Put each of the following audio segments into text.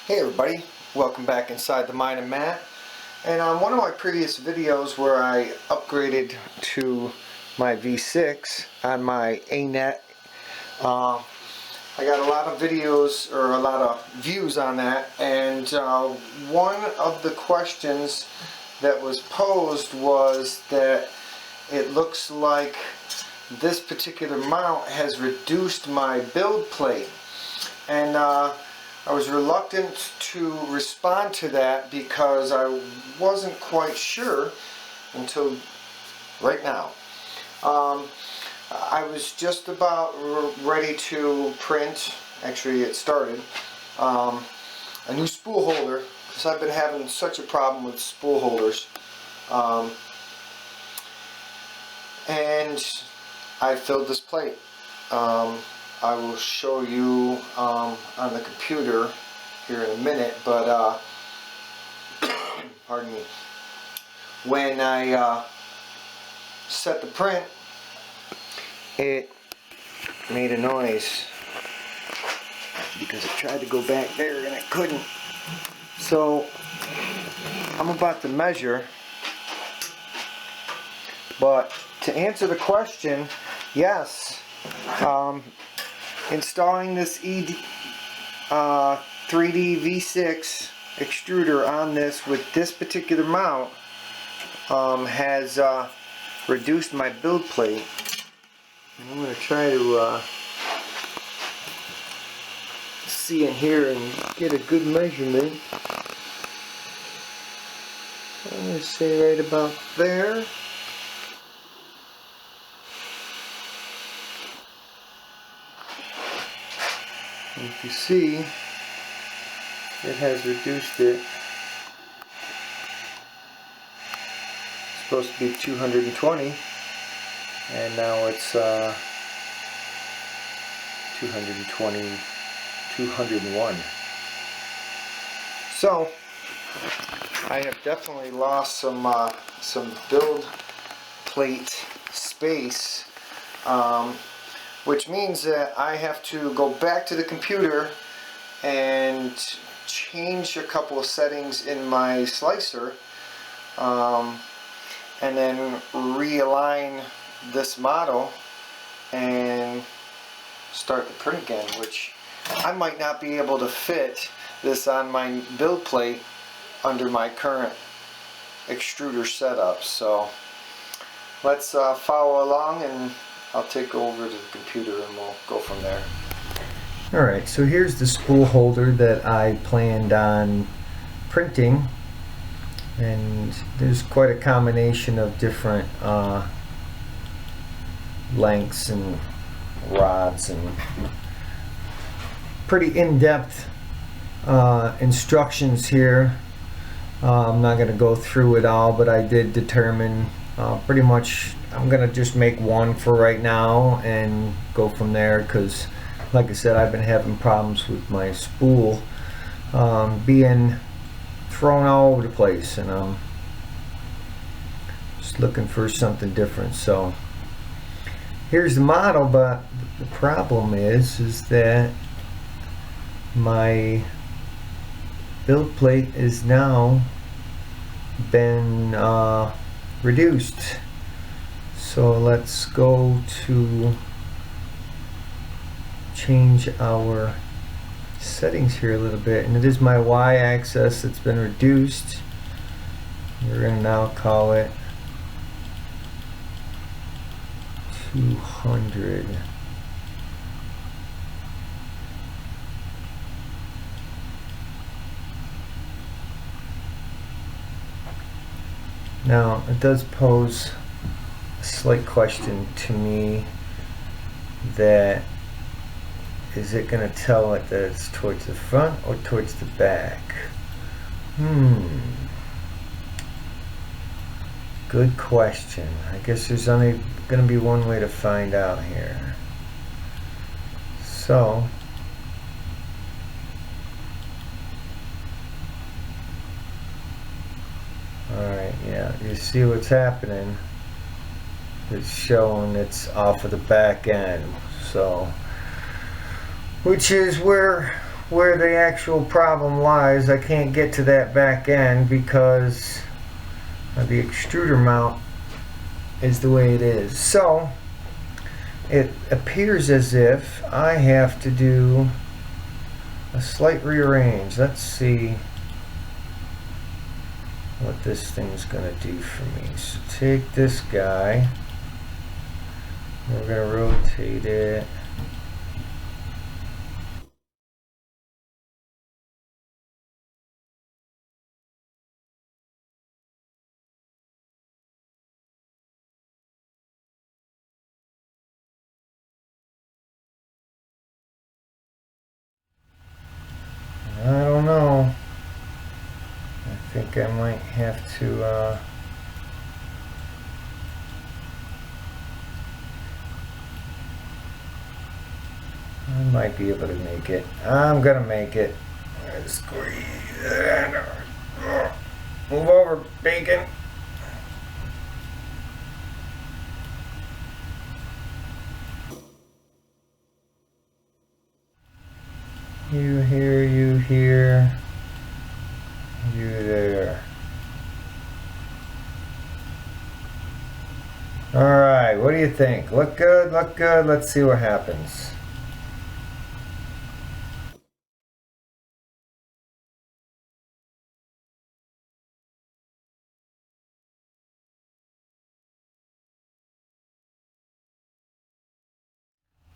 Hey everybody, welcome back inside the Mind of Matt. And on one of my previous videos where I upgraded to my V6 on my A-net, I got a lot of videos or a lot of views on that, and one of the questions that was posed was that it looks like this particular mount has reduced my build plate. And I was reluctant to respond to that because I wasn't quite sure until right now. I was just about ready to print, actually it started, a new spool holder because I've been having such a problem with spool holders. And I filled this plate. I will show you on the computer here in a minute, but pardon me. When I set the print, it made a noise because it tried to go back there and it couldn't. So I'm about to measure, but to answer the question, yes. Installing this 3D V6 extruder on this with this particular mount has reduced my build plate. And I'm going to try to see in here and get a good measurement. I'm going to say right about there. If you see, it has reduced it. It's supposed to be 220, and now it's 201. So I have definitely lost some build plate space. Which means that I have to go back to the computer and change a couple of settings in my slicer, and then realign this model and start the print again, which I might not be able to fit this on my build plate under my current extruder setup. So let's follow along, and I'll take over to the computer and we'll go from there. Alright, so here's the spool holder that I planned on printing, and there's quite a combination of different lengths and rods and pretty in-depth instructions here. I'm not going to go through it all, but I did determine pretty much I'm gonna just make one for right now and go from there, because like I said, I've been having problems with my spool being thrown all over the place, and I'm just looking for something different. So here's the model, but the problem is that my build plate is now been reduced. So let's go to change our settings here a little bit, and it is my y-axis that's been reduced. We're going to now call it 200. Now it does pose a slight question to me, that is it going to tell it that it's towards the front or towards the back? Good question. I guess there's only going to be one way to find out here. So alright, yeah, you see what's happening. It's showing it's off of the back end, so which is where where the actual problem lies. I can't get to that back end because the extruder mount is the way it is. So it appears as if I have to do a slight rearrange. Let's see what this thing's gonna do for me. So take this guy, we're gonna rotate it. I don't know. I think I might have to I might be able to make it. I'm gonna make it. Squeeze it. Move over, bacon. You here, you here, you there. Alright, what do you think? Look good, look good. Let's see what happens.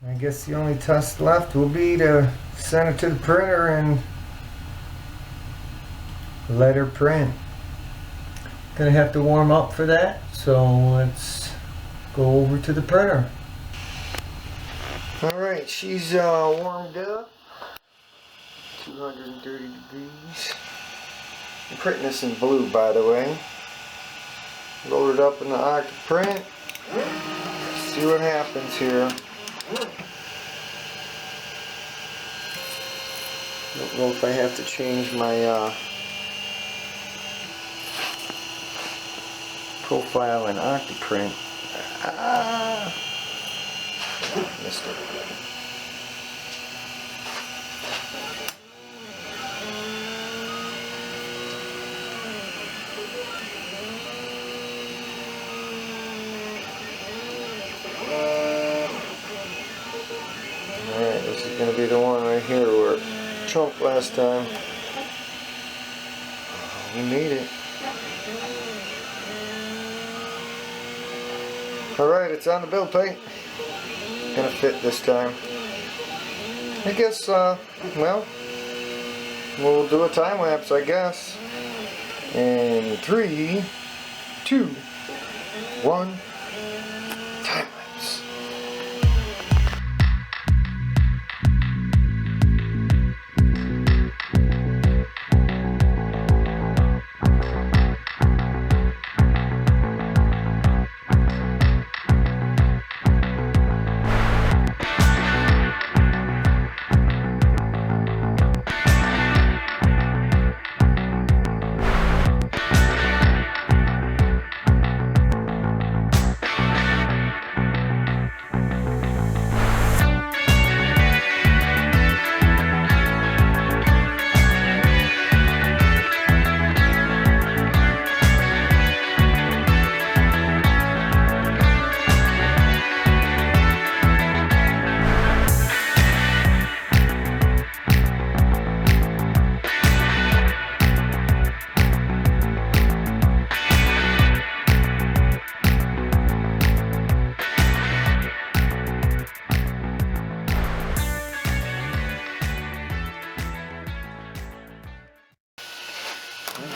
I guess the only task left will be to send it to the printer and let her print. Gonna have to warm up for that, so let's go over to the printer. Alright, she's warmed up. 230 degrees. I'm printing this in blue, by the way. Load it up in the Octoprint. See what happens here. Don't know if I have to change my profile in Octoprint. Missed it. Alright, this is going to be the one right here where it chunked last time. We made it. Alright, it's on the build plate. Gonna fit this time. I guess, well, we'll do a time lapse, I guess. In 3, 2, 1, time lapse.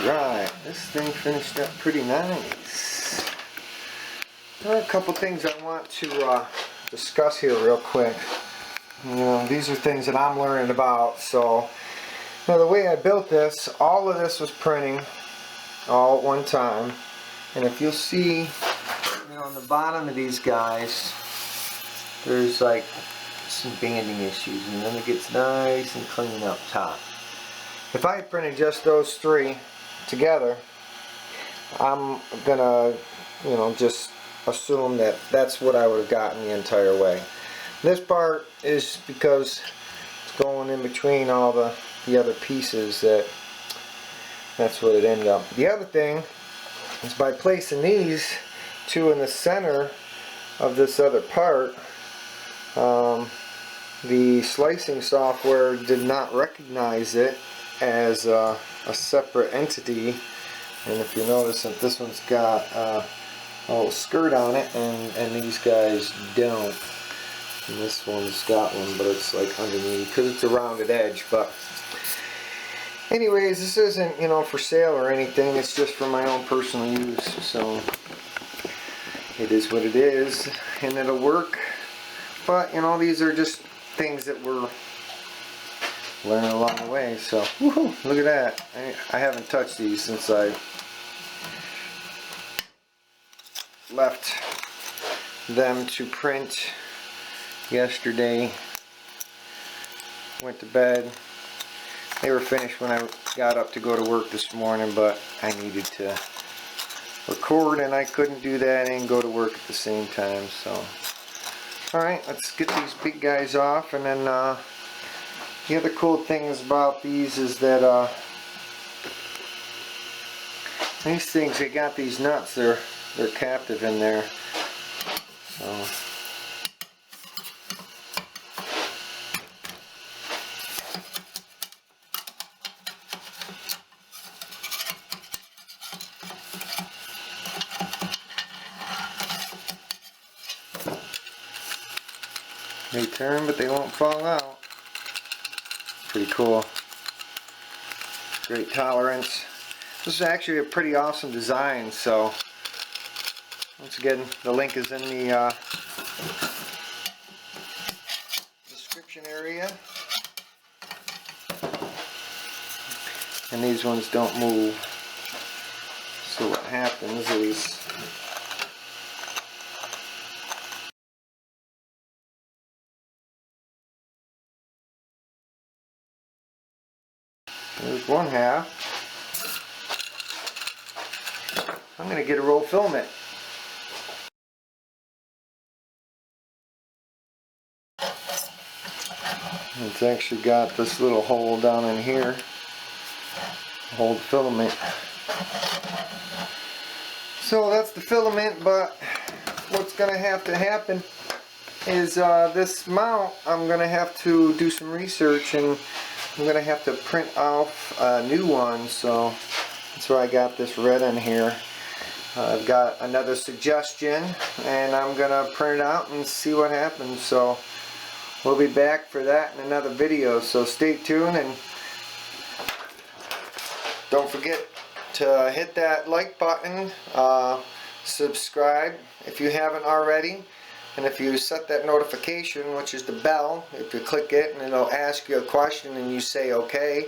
Alright, this thing finished up pretty nice. There are a couple things I want to discuss here real quick. You know, these are things that I'm learning about. So, now the way I built this, all of this was printing all at one time. And if you'll see, you know, on the bottom of these guys, there's like some banding issues, and then it gets nice and clean up top. If I had printed just those three together, I'm gonna, you know, just assume that that's what I would have gotten the entire way. This part is because it's going in between all the other pieces. That's what it ended up. The other thing is, by placing these two in the center of this other part, the slicing software did not recognize it as a separate entity. And if you notice that this one's got a little skirt on it, and these guys don't. And this one's got one, but it's like underneath because it's a rounded edge. But anyways, this isn't, you know, for sale or anything. It's just for my own personal use. So it is what it is, and it'll work. But you know, these are just things that we're learning along the way. So woohoo, look at that. I haven't touched these since I left them to print yesterday. Went to bed. They were finished when I got up to go to work this morning, but I needed to record and I couldn't do that and go to work at the same time. So alright, let's get these big guys off. And then the other cool things about these is that these things, they got these nuts, they're captive in there. So they turn, but they won't fall out. Pretty cool. Great tolerance. This is actually a pretty awesome design. So once again, the link is in the description area. And these ones don't move. So what happens is, there's one half. I'm going to get a roll filament. It's actually got this little hole down in here to hold the filament. So that's the filament, but what's going to have to happen is this mount, I'm going to have to do some research, and I'm going to have to print off a new one. So that's why I got this red in here. I've got another suggestion, and I'm going to print it out and see what happens. So we'll be back for that in another video. So stay tuned, and don't forget to hit that like button, subscribe if you haven't already, and if you set that notification, which is the bell, if you click it and it'll ask you a question and you say okay,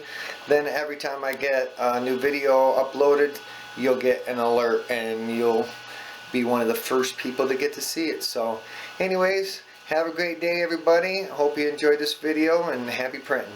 then every time I get a new video uploaded, you'll get an alert and you'll be one of the first people to get to see it. So anyways, have a great day everybody. Hope you enjoyed this video, and happy printing.